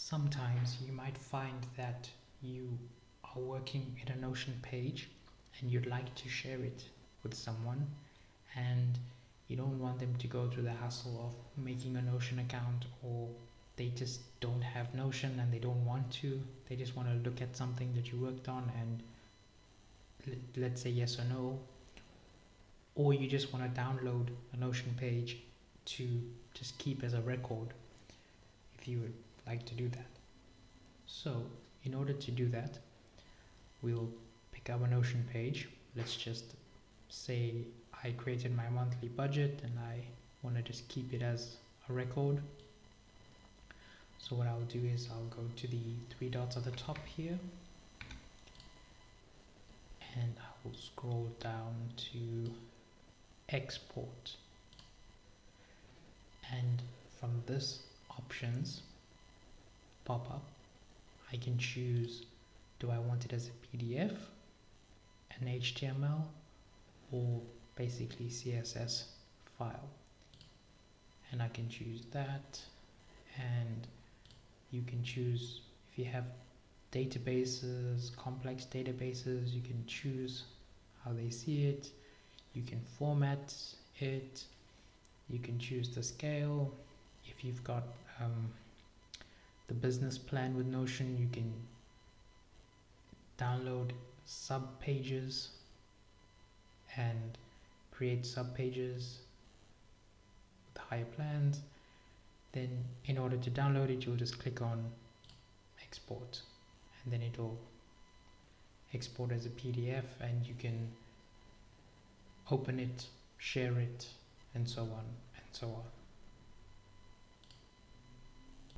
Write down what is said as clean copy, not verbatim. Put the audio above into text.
sometimes you might find that you are working in a Notion page and you'd like to share it with someone, and you don't want them to go through the hassle of making a Notion account, or they just don't have Notion and they don't want to. They just want to look at something that you worked on and let's say yes or no, or you just want to download a Notion page to just keep as a record if you would like to do that. So in order to do that, we'll pick up a Notion page. Let's just say I created my monthly budget and I want to just keep it as a record. So what I'll do is I'll go to the three dots at the top here, and I will scroll down to export, and from this options pop up, I can choose, do I want it as a PDF, an HTML, or basically CSS file, and I can choose that. And you can choose, if you have databases, complex databases, you can choose how they see it, you can format it, you can choose the scale. If you've got the business plan with Notion, you can download sub pages and create sub pages with higher plans. Then in order to download it, you'll just click on export, and then it'll export as a PDF, and you can open it, share it, and so on and so on.